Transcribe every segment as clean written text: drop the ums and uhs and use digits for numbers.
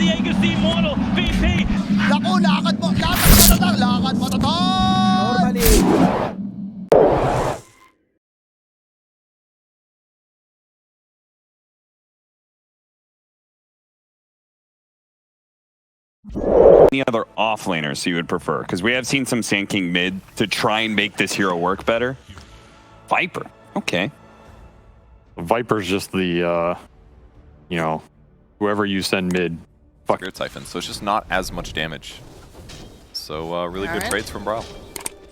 Diego si Mono, VP. Naku, lakad mo tatang, lakad mo tatang! Normally. Any other offlaners you would prefer? Because we have seen some Sand King mid to try and make this hero work better. Viper, okay. Viper's just the, you know, whoever you send mid. Fuck. Spirit Siphon, so it's just not as much damage. So really good trades from Brawl.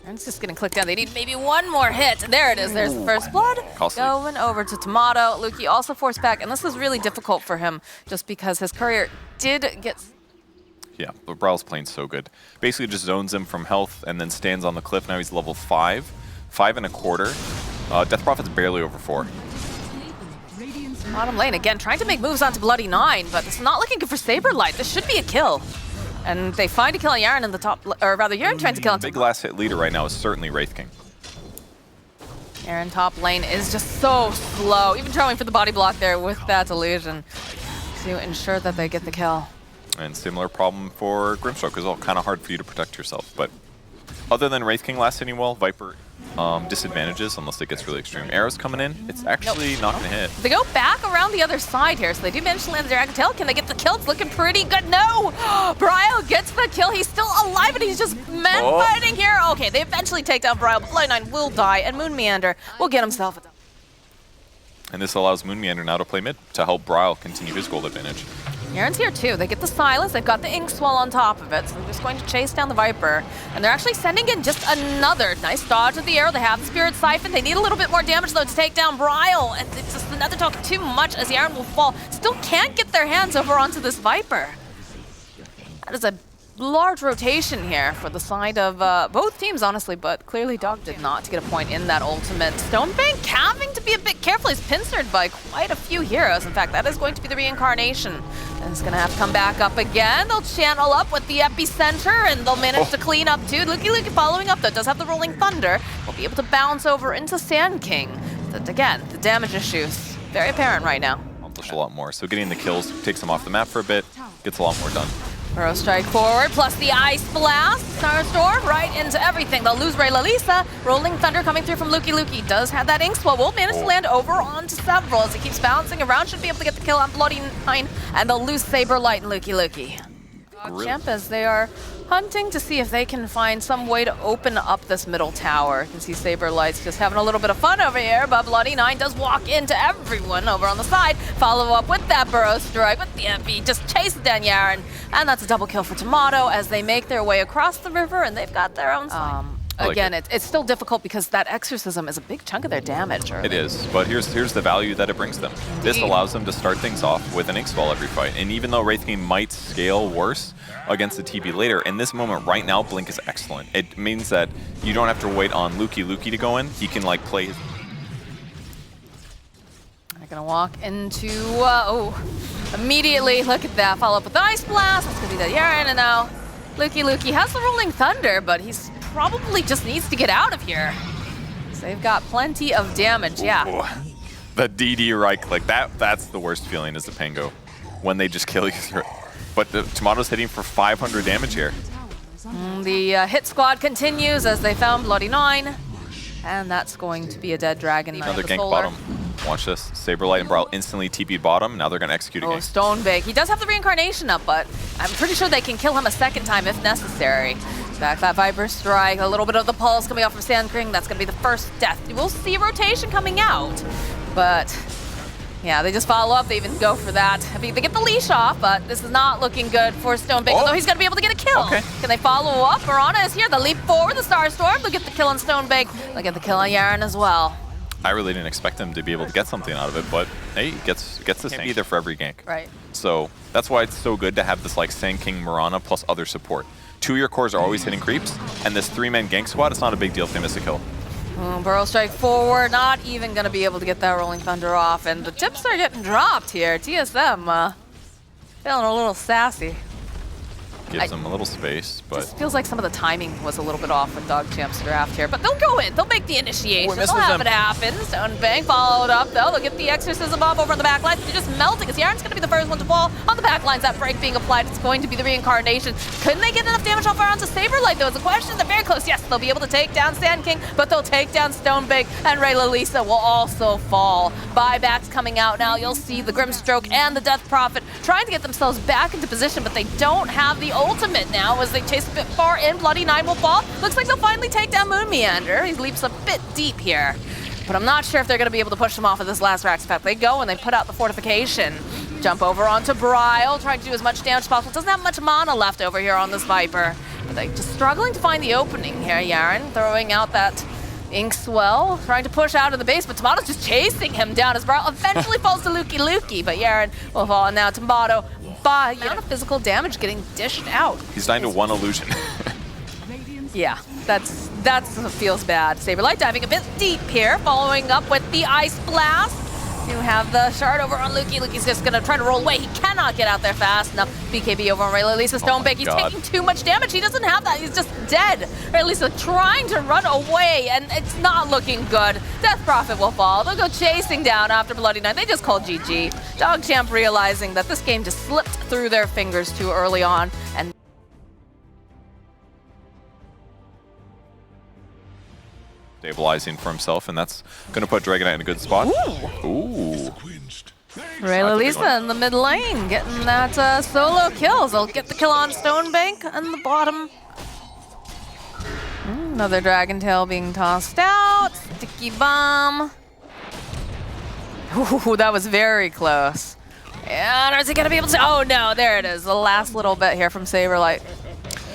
It's just gonna click down. They need maybe one more hit. There it is. There's the first blood. Costly. Going over to Tomato. Luki also forced back, and this is really difficult for him just because his courier did get... Yeah, but Brawl's playing so good. Basically just zones him from health and then stands on the cliff. Now he's level 5. 5.25. Death Prophet's barely over 4. Bottom lane again, trying to make moves onto Bloody 9, but it's not looking good for Saberlight. This should be a kill. And they find a kill on Yaren in the top, or rather Yaren trying to kill on Big last hit leader right now is certainly Wraith King. Yaren top lane is just so slow, even throwing for the body block there with that illusion to ensure that they get the kill. And similar problem for Grimstroke as well, kind of hard for you to protect yourself. But other than Wraith King last hitting well, Viper disadvantages unless it gets really extreme. Arrows coming in, it's actually not going to hit. They go back around the other side here, so they do manage to land the Dragon Tail. Can they get the kill? It's looking pretty good. No! Bryle gets the kill. He's still alive, and he's just fighting here. Okay, they eventually take down Bryle, but Bloody 9 will die, and Moon Meander will get himself a double. And this allows Moon Meander now to play mid to help Bryle continue his gold advantage. Yaren's here too. They get the silence, they've got the ink swell on top of it, so they're just going to chase down the Viper. And they're actually sending in just another nice dodge of the arrow. They have the Spirit Siphon. They need a little bit more damage though to take down Bryle. And it's just another talk too much as Yaren will fall. Still can't get their hands over onto this Viper. That is a large rotation here for the side of both teams, honestly, but clearly Dog did not get a point in that ultimate. Stonebank having to be a bit careful. He's pincered by quite a few heroes. In fact, that is going to be the reincarnation. And it's going to have to come back up again. They'll channel up with the epicenter, and they'll manage to clean up too. Luki following up, though, does have the rolling thunder. Will be able to bounce over into Sand King. But again, the damage issues very apparent right now. Accomplish a lot more. So getting the kills takes him off the map for a bit, gets a lot more done. Burrow strike forward, plus the Ice Blast. Starstorm right into everything. They'll lose Ray Lalisa. Rolling Thunder coming through from Luki. Does have that ink swell. Will manage to land over onto several as he keeps bouncing around. Should be able to get the kill on Bloody 9. And they'll lose Saberlight and Luki. DogChamp as they are hunting to see if they can find some way to open up this middle tower. You can see Saberlight's just having a little bit of fun over here, but Bloody 9 does walk into everyone over on the side. Follow up with that Burrow strike with the MP, just chase down Yaren. And that's a double kill for Tomato as they make their way across the river, and they've got their own side. Again, it's still difficult because that exorcism is a big chunk of their damage early. It is, but here's the value that it brings them. This allows them to start things off with an ink swell every fight. And even though Wraith King might scale worse against the TB later, in this moment right now, Blink is excellent. It means that you don't have to wait on Luki to go in. He can like play his... They're gonna walk into, immediately, look at that, follow up with the Ice Blast. That's gonna be the Yaren, and now Luki has the Rolling Thunder, but he's probably just needs to get out of here. So they've got plenty of damage, yeah. Ooh. The DD right click, that's the worst feeling as a Pango, when they just kill you through it. But the Tomato's hitting for 500 damage here. The hit squad continues as they found Bloody 9. And that's going to be a dead dragon. Another gank bottom. Watch this. Saberlight and Brawl instantly TP bottom. Now they're going to execute a gank. Stonebank. He does have the reincarnation up, but I'm pretty sure they can kill him a second time if necessary. Back that Viper strike. A little bit of the pulse coming off from Sand King. That's going to be the first death. We'll see rotation coming out. But yeah, they just follow up. They even go for that. I mean, they get the leash off, but this is not looking good for Stonebank. Although he's going to be able to get a kill. Okay. Can they follow up? Marana is here. They'll leap forward. The Starstorm. They'll get the kill on Stonebank. They'll get the kill on Yaren as well. I really didn't expect him to be able to get something out of it, but hey, gets this gank either for every gank. Right. So that's why it's so good to have this like Sand King, Marana plus other support. 2 of your cores are always hitting creeps, and this 3-man gank squad, it's not a big deal if they miss a kill. Burrow strike forward, not even going to be able to get that Rolling Thunder off, and the tips are getting dropped here. TSM feeling a little sassy. Gives them a little space, but Just feels like some of the timing was a little bit off with DogChamp's draft here, but they'll go in. They'll make the initiation. They'll have it happen. Stonebank followed up, though. They'll get the exorcism off over on the back lines. They're just melting as Yaren's going to be the first one to fall on the back lines. That break being applied, it's going to be the reincarnation. Couldn't they get enough damage off around to Saberlight, though? Is the question. They're very close. Yes, they'll be able to take down Sand King, but they'll take down Stonebank, and Lisa will also fall. Buybacks coming out now. You'll see the Grimstroke and the Death Prophet trying to get themselves back into position, but they don't have the ultimate now as they chase a bit far in. Bloody Nine will fall. Looks like they'll finally take down Moon Meander. He leaps a bit deep here, but I'm not sure if they're going to be able to push him off of this last Rax pack. They go and they put out the fortification. Jump over onto Bryle, trying to do as much damage as possible. Doesn't have much mana left over here on this Viper, but they're just struggling to find the opening here. Yaren throwing out that Inkswell, trying to push out of the base, but Tomato's just chasing him down as Bryle eventually falls to Lukey, but Yaren will fall. And now Tomato, by amount of physical damage getting dished out. He's dying to one illusion. Yeah, that feels bad. Saberlight diving a bit deep here, following up with the Ice Blast. You have the shard over on Lukey. Lukey's just gonna try to roll away. He cannot get out there fast enough. BKB over on Lisa Stonebank. He's taking too much damage. He doesn't have that. He's just dead. Lisa trying to run away, and it's not looking good. Death Prophet will fall. They'll go chasing down after Bloody Nine. They just called GG. DogChamp realizing that this game just slipped through their fingers too early on, and stabilizing for himself, and that's going to put Dragonite in a good spot. Ooh. Lisa in the mid lane getting that solo kills. They'll get the kill on Stonebank and the bottom. Another Dragon Tail being tossed out. Sticky bomb. Ooh, that was very close. And is he going to be able to? Oh no, there it is. The last little bit here from Saberlight.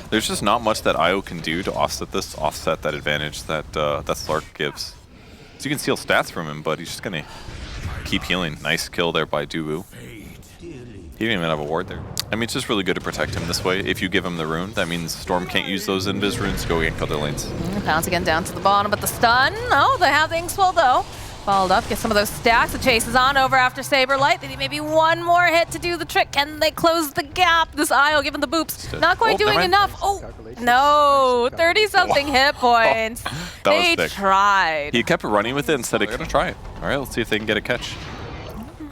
There's just not much that IO can do to offset that advantage that that Slark gives. So you can steal stats from him, but he's just gonna keep healing. Nice kill there by Dubu. He didn't even have a ward there. I mean, it's just really good to protect him this way. If you give him the rune, that means Storm can't use those invis runes to go gank other lanes. Pounce again down to the bottom, but the stun. Oh, they have the Inkswell though. Followed up, get some of those stacks. The chase is on over after Saberlight. They need maybe one more hit to do the trick. Can they close the gap? This IO given the boops. Not quite doing enough. Oh, no. 30-something hit points. They tried. He kept running with it instead of gonna try it. All right, let's see if they can get a catch.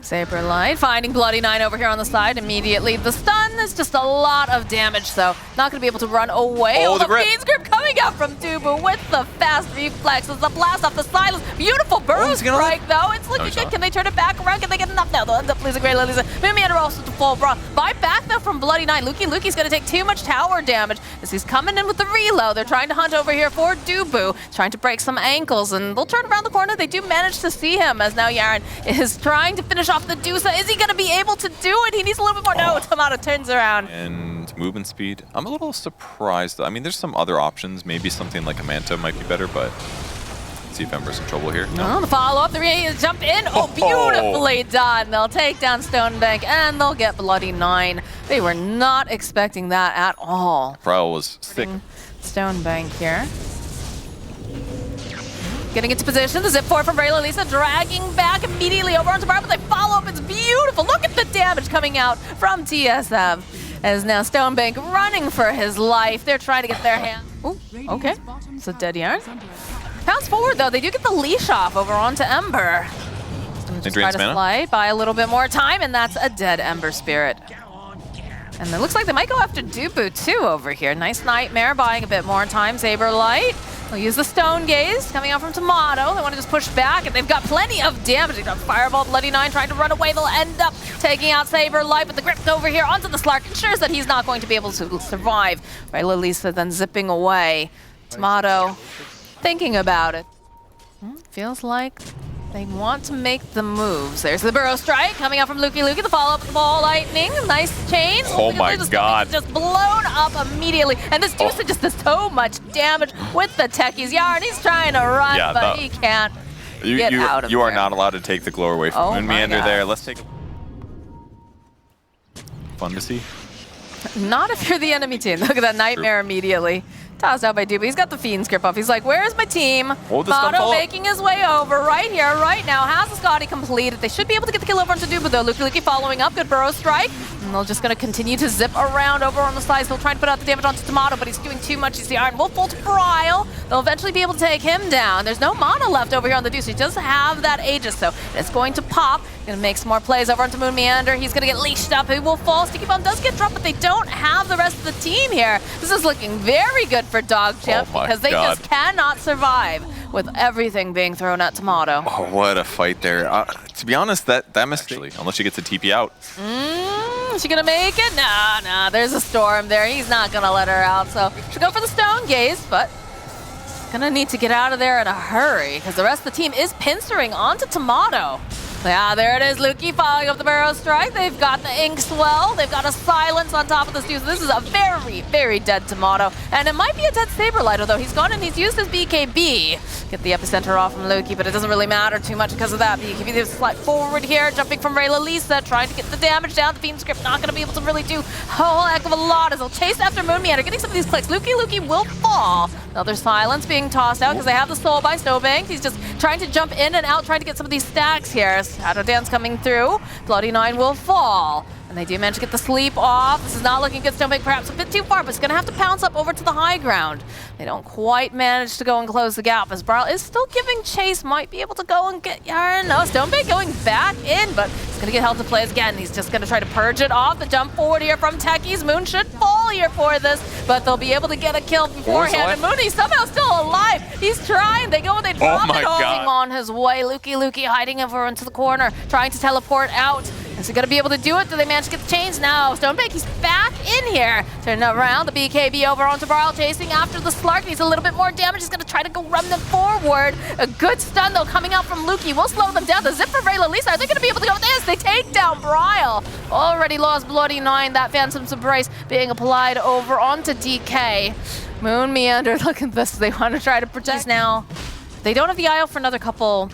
Saberlight finding Bloody Nine over here on the side immediately. The stun is just a lot of damage, so not going to be able to run away. Oh, the Fiend's grip coming out from Dubu with the fast reflexes. The blast off the silence. Beautiful burrow strike, though. It's looking good. Can they turn it back around? Can they get enough? No, they'll end up losing Great Lisa. Mimiander also to full brawl. Buy back, though, from Bloody Nine. Lukey's going to take too much tower damage as he's coming in with the reload. They're trying to hunt over here for Dubu, trying to break some ankles, and they'll turn around the corner. They do manage to see him as now Yaren is trying to finish off the Dusa. Is he going to be able to do it? He needs a little bit more. No, Tomato turns around. And movement speed. I'm a little surprised. I mean, there's some other options. Maybe something like a Manta might be better, but let's see if Ember's in trouble here. No, the follow-up, the jump in. Oh, beautifully done. They'll take down Stonebank, and they'll get Bloody Nine. They were not expecting that at all. Bryle was sick. Stonebank here. Getting into position, the zip forward from Lisa, dragging back immediately over onto Bar, but they follow up. It's beautiful. Look at the damage coming out from TSM. As now Stonebank running for his life. They're trying to get their hand. Ooh, okay. It's a dead yarn. Pounce forward, though. They do get the leash off over onto Ember. Just try to slide by a little bit more time, and that's a dead Ember Spirit. And it looks like they might go after Dubu, too, over here. Nice Nightmare, buying a bit more time. Saberlight. They'll use the Stone Gaze coming out from Tomato. They want to just push back, and they've got plenty of damage. They've got Fireball, Bloody Nine trying to run away. They'll end up taking out Saberlight, but the grip over here onto the Slark ensures that he's not going to be able to survive. Lisa then zipping away. Tomato thinking about it. Feels like they want to make the moves. There's the Burrow Strike coming out from Lukey. The follow-up with the Ball Lightning. Nice chain. Oh my god. Just blown up immediately. And this Juicer just does so much damage with the techies. Yard, he's trying to run, but he can't get out of there. You are not allowed to take the glow away from Moon Meander there. Let's take fun to see. Not if you're the enemy team. Look at that Nightmare immediately. Tossed out by Dubu. He's got the Fiend's grip off. He's like, where's my team? Moto making his way over right here, right now. Has the Scotty completed. They should be able to get the kill over onto Dubu, though. Lukey following up. Good Burrow Strike. And they're just going to continue to zip around over on the sides. They'll try to put out the damage onto Tomato, but he's doing too much. He's the Iron Wolf fall to Bryle. They'll eventually be able to take him down. There's no mana left over here on the Deuce. He does have that Aegis, so it's going to pop. Going to make some more plays over onto Moon Meander. He's going to get leashed up. He will fall. Sticky Bomb does get dropped, but they don't have the rest of the team here. This is looking very good for DogChamp because they just cannot survive with everything being thrown at Tomato. Oh, what a fight there. To be honest, that mistake, unless she gets a TP out. Is she gonna make it? Nah, there's a storm there. He's not gonna let her out, so she'll go for the Stone Gaze, but gonna need to get out of there in a hurry because the rest of the team is pincering onto Tomato. Yeah, there it is. Lukey following up the Burrow Strike. They've got the Ink Swell. They've got a Silence on top of this dude. So this is a very, very dead Tomato. And it might be a dead Saberlight, although he's gone and he's used his BKB. Get the epicenter off from Lukey, but it doesn't really matter too much because of that. BKB is slide forward here, jumping from Rayla trying to get the damage down. The Fiend Script not going to be able to really do a whole heck of a lot as they'll chase after Moon Meander, getting some of these clicks. Lukey will fall. Another Silence being tossed out because they have the Soul by Snowbank. He's just trying to jump in and out, trying to get some of these stacks here. Shadow Dance coming through. Bloody Nine will fall. And they do manage to get the sleep off. This is not looking good. Snowbank perhaps a bit too far, but it's going to have to pounce up over to the high ground. They don't quite manage to go and close the gap as Bryle is still giving chase. Might be able to go and get Yarn. No, Stonebank going back in, but he's going to get held to play again. He's just going to try to purge it off. The jump forward here from Techies. Moon should fall here for this, but they'll be able to get a kill beforehand. And Mooney somehow still alive. He's trying. They go and they drop it on his way. Lukey hiding over into the corner, trying to teleport out. Is he going to be able to do it? Do they manage to get the chains? No. Stonebank, he's back in here. Turning around, the BKB over onto Bryle, chasing after the Slark. Needs a little bit more damage. He's going to try to go run them forward. A good stun, though, coming out from Lukey. Will slow them down. The zip for Rayla. Are they going to be able to go with this? They take down Bryle. Already lost Bloody Nine. That Phantom's Embrace being applied over onto DK. Moon Meander, look at this. They want to try to protect now. They don't have the IO for another couple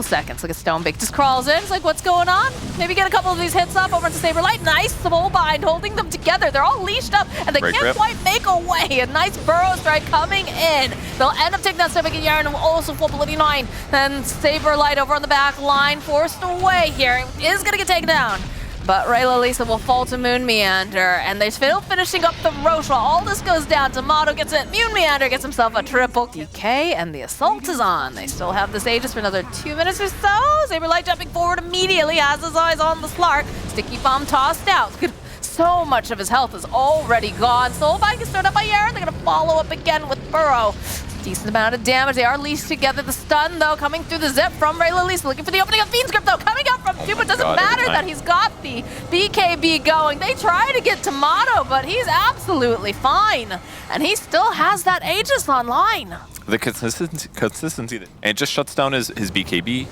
seconds. Look at Stonebank. Just crawls in. It's like, what's going on? Maybe get a couple of these hits up over to Saberlight. Nice Soul Bind holding them together. They're all leashed up and they can't quite make a way. A nice Burrow Strike coming in. They'll end up taking that Stonebank and Yarn and will also full Bloody Nine. Then Saberlight over on the back line, forced away here. Is going to get taken down. But Rayla will fall to Moon Meander, and they're still finishing up the Roche while all this goes down. Tomato gets it, Moon Meander gets himself a triple DK, and the assault is on. They still have this Aegis for another 2 minutes or so. Saberlight jumping forward immediately, has his eyes on the Slark. Sticky Bomb tossed out. So much of his health is already gone. Soulbind gets thrown up by Aaron. They're going to follow up again with Burrow. Decent amount of damage. They are leashed together. The stun, though, coming through the zip from Rayla. Looking for the opening of Fiend Script, though. Coming out from two, but doesn't matter that he's got the BKB going. They try to get Tomato, but he's absolutely fine. And he still has that Aegis online. The consistency, and it just shuts down his BKB.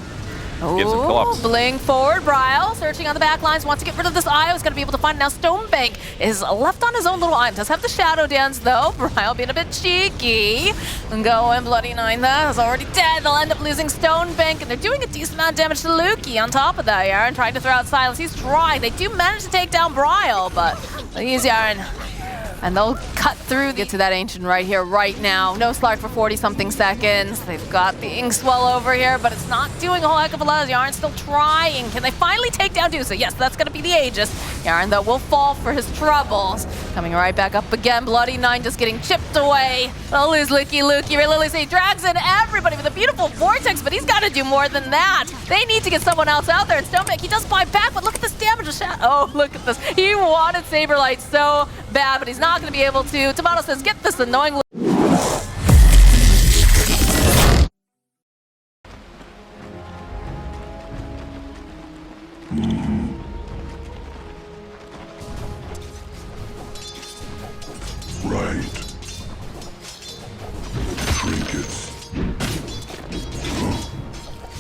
Gives him collapse. Bling forward, Bryle searching on the back lines, wants to get rid of this IO, is going to be able to find it now. Stonebank is left on his own little island. Does have the Shadow Dance though. Bryle being a bit cheeky. And going Bloody Nine, that is already dead. They'll end up losing Stonebank, and they're doing a decent amount of damage to Lukey on top of that. Aaron trying to throw out Silence. He's trying. They do manage to take down Bryle, but he's Aaron. And they'll cut through, get to that Ancient right here, right now. No Slark for 40-something seconds. They've got the Inkswell over here, but it's not doing a whole heck of a lot. Yarn's still trying. Can they finally take down Deuce? Yes, that's going to be the Aegis. Yarn, though, will fall for his troubles. Coming right back up again. Bloody Nine just getting chipped away. They'll lose Lukey. He drags in everybody with a beautiful Vortex, but he's got to do more than that. They need to get someone else out there. And Stonebank, he does buy back, but look at this damage. Oh, look at this. He wanted Saberlight so bad, but he's not going to be able to. Tomato says, get this annoying. Right.